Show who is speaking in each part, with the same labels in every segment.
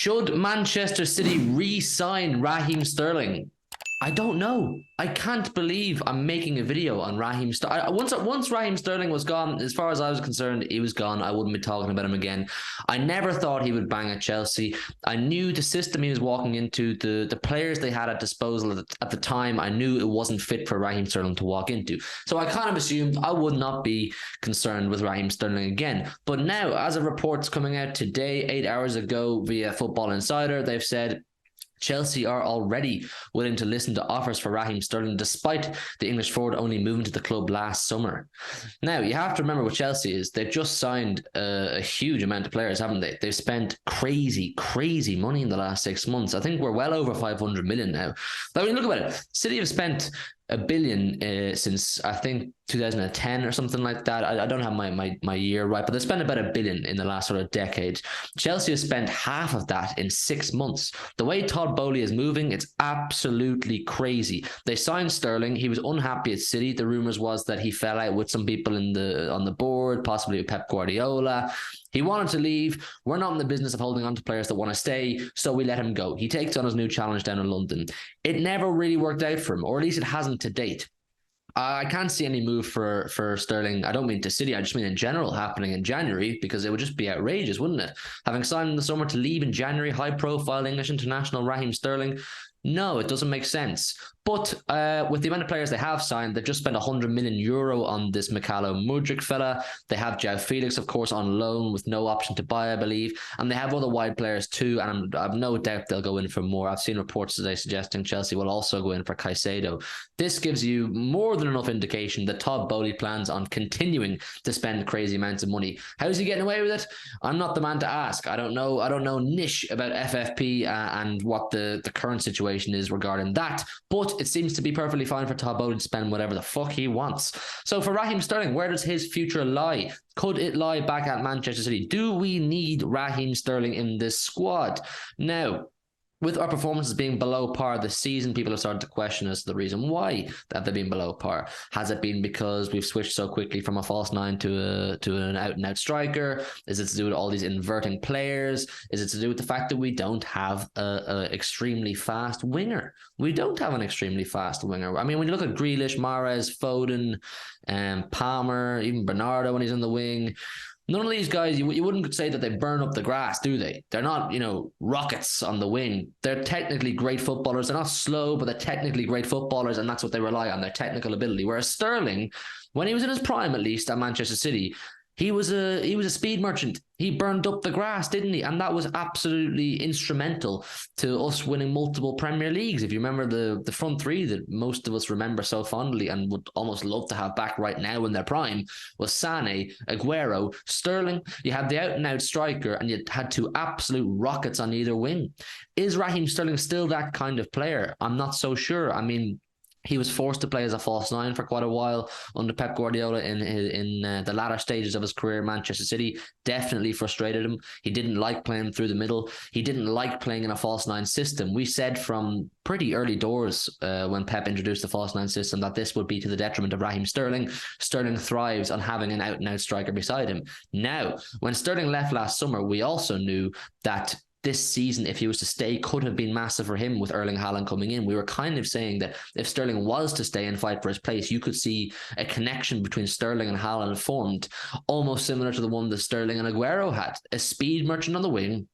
Speaker 1: Should Manchester City re-sign Raheem Sterling? I don't know. I can't believe I'm making a video on Raheem Sterling. Once Raheem Sterling was gone, as far as I was concerned, he was gone. I wouldn't be talking about him again. I never thought he would bang at Chelsea. I knew the system he was walking into, the players they had at disposal at the time, I knew it wasn't fit for Raheem Sterling to walk into. So I kind of assumed I would not be concerned with Raheem Sterling again. But now, as a report's coming out today, 8 hours ago, via Football Insider, they've said Chelsea are already willing to listen to offers for Raheem Sterling, despite the English forward only moving to the club last summer. Now, you have to remember what Chelsea is. They've just signed a huge amount of players, haven't they? They've spent crazy money in the last 6 months. I think we're well over 500 million now. But I mean, look about it. City have spent $1 billion since, I think, 2010 or something like that. I don't have my year right, but they spent about $1 billion in the last sort of decade. Chelsea has spent half of that in 6 months. The way Todd Boehly is moving, it's absolutely crazy. They signed Sterling. He was unhappy at City. The rumours was that he fell out with some people on the board, possibly with Pep Guardiola. He wanted to leave. We're not in the business of holding on to players that want to stay, so we let him go. He takes on his new challenge down in London. It never really worked out for him, or at least it hasn't to date. I can't see any move for Sterling. I don't mean to City. I just mean in general happening in January, because it would just be outrageous, wouldn't it? Having signed in the summer to leave in January, high-profile English international Raheem Sterling. No, it doesn't make sense. But with the amount of players they have signed, they've just spent €100 million on this Mikhailo Mudryk fella. They have João Felix, of course, on loan with no option to buy, I believe. And they have other wide players too, and I've no doubt they'll go in for more. I've seen reports today suggesting Chelsea will also go in for Caicedo. This gives you more than enough indication that Todd Boehly plans on continuing to spend crazy amounts of money. How's he getting away with it? I'm not the man to ask. I don't know niche about FFP and what the current situation is regarding that. But it seems to be perfectly fine for Todd Boehly to spend whatever the fuck he wants. So for Raheem Sterling, where does his future lie? Could it lie back at Manchester City? Do we need Raheem Sterling in this squad? Now, with our performances being below par this season, people have started to question us the reason why that they've been below par. Has it been because we've switched so quickly from a false nine to an out-and-out striker? Is it to do with all these inverting players? Is it to do with the fact that we don't have an extremely fast winger? We don't have an extremely fast winger. I mean, when you look at Grealish, Mahrez, Foden, Palmer, even Bernardo when he's in the wing, none of these guys, you wouldn't say that they burn up the grass, do they? They're not, rockets on the wing. They're technically great footballers. They're not slow, but they're technically great footballers, and that's what they rely on, their technical ability. Whereas Sterling, when he was in his prime, at least at Manchester City, he was a speed merchant. He burned up the grass, didn't he? And that was absolutely instrumental to us winning multiple Premier Leagues. If you remember the front three that most of us remember so fondly and would almost love to have back right now in their prime was Sané, Aguero, Sterling. You had the out-and-out striker, and you had two absolute rockets on either wing. Is Raheem Sterling still that kind of player? I'm not so sure. I mean, he was forced to play as a false nine for quite a while under Pep Guardiola in the latter stages of his career at Manchester City. Definitely frustrated him. He didn't like playing through the middle. He didn't like playing in a false nine system. We said from pretty early doors when Pep introduced the false nine system that this would be to the detriment of Raheem Sterling. Sterling thrives on having an out-and-out striker beside him. Now, when Sterling left last summer, we also knew that this season, if he was to stay, could have been massive for him with Erling Haaland coming in. We were kind of saying that if Sterling was to stay and fight for his place, you could see a connection between Sterling and Haaland formed, almost similar to the one that Sterling and Aguero had. A speed merchant on the wing,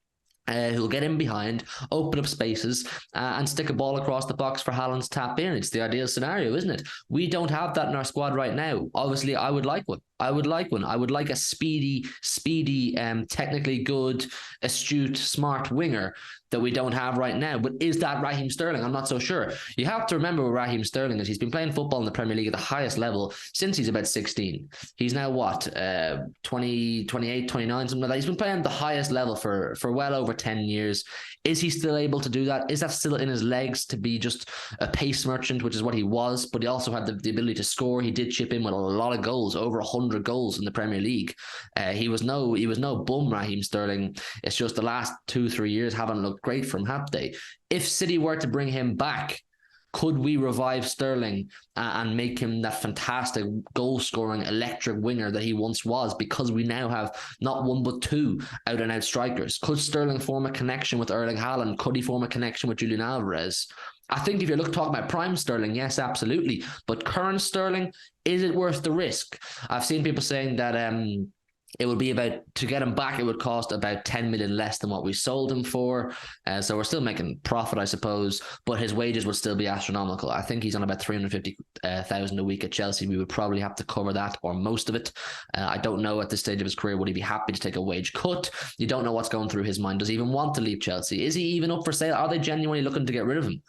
Speaker 1: who'll get in behind, open up spaces, and stick a ball across the box for Haaland's tap in. It's the ideal scenario, isn't it? We don't have that in our squad right now. Obviously, I would like one. I would like a speedy, technically good, astute, smart winger that we don't have right now. But is that Raheem Sterling? I'm not so sure. You have to remember with Raheem Sterling is he's been playing football in the Premier League at the highest level since he's about 16. He's now 20, 28, 29, something like that. He's been playing at the highest level for well over 10 years. Is he still able to do that? Is that still in his legs to be just a pace merchant, which is what he was, but he also had the ability to score. He did chip in with a lot of goals, over 100 goals in the Premier League. He was no bum, Raheem Sterling. It's just the last 2-3 years haven't looked great for him, have they? If City were to bring him back, Could we revive Sterling and make him that fantastic goal-scoring electric winger that he once was, because we now have not one but two out-and-out strikers? Could Sterling form a connection with Erling Haaland? Could he form a connection with Julian Alvarez? I think if you're talking about prime Sterling, yes, absolutely. But current Sterling, is it worth the risk? I've seen people saying that it would be to get him back, it would cost about 10 million less than what we sold him for. So we're still making profit, I suppose, but his wages would still be astronomical. I think he's on about 350,000 a week at Chelsea. We would probably have to cover that or most of it. I don't know at this stage of his career, would he be happy to take a wage cut? You don't know what's going through his mind. Does he even want to leave Chelsea? Is he even up for sale? Are they genuinely looking to get rid of him?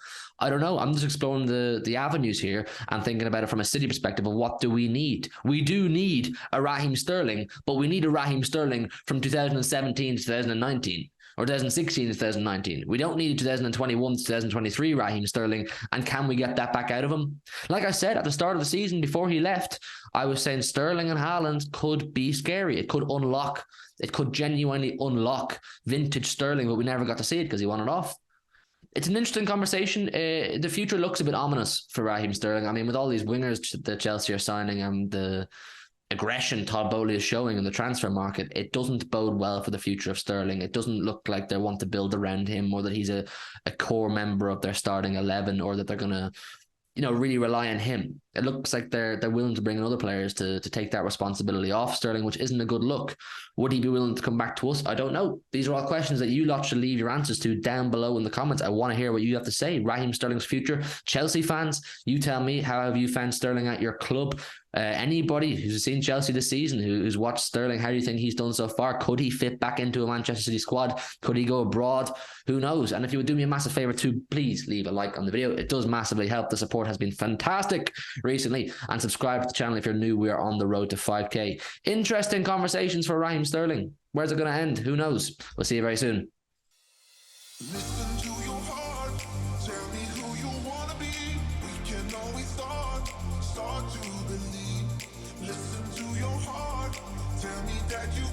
Speaker 1: I don't know. I'm just exploring the avenues here and thinking about it from a City perspective of what do we need? We do need a Raheem Sterling, but we need a Raheem Sterling from 2017 to 2019 or 2016 to 2019. We don't need 2021 to 2023 Raheem Sterling. And can we get that back out of him? Like I said, at the start of the season before he left, I was saying Sterling and Haaland could be scary. It could genuinely unlock vintage Sterling, but we never got to see it because he wanted off. It's an interesting conversation. The future looks a bit ominous for Raheem Sterling. I mean, with all these wingers that Chelsea are signing and the aggression Todd Bowley is showing in the transfer market, it doesn't bode well for the future of Sterling. It doesn't look like they want to build around him, or that he's a core member of their starting 11, or that they're going to really rely on him. It looks like they're willing to bring in other players to take that responsibility off Sterling, which isn't a good look. Would he be willing to come back to us? I don't know. These are all questions that you lot should leave your answers to down below in the comments. I want to hear what you have to say. Raheem Sterling's future. Chelsea fans, you tell me, how have you found Sterling at your club? Anybody who's seen Chelsea this season, who's watched Sterling, how do you think he's done so far? Could he fit back into a Manchester City squad? Could he go abroad? Who knows? And if you would do me a massive favor too, please leave a like on the video. It does massively help. The support has been fantastic recently. And subscribe to the channel if you're new. We are on the road to 5k. Interesting conversations for Raheem Sterling. Where's it going to end? Who knows? We'll see you very soon.
Speaker 2: Listen to your heart, tell me who you wanna be. We can always start to believe. Listen to your heart, tell me that you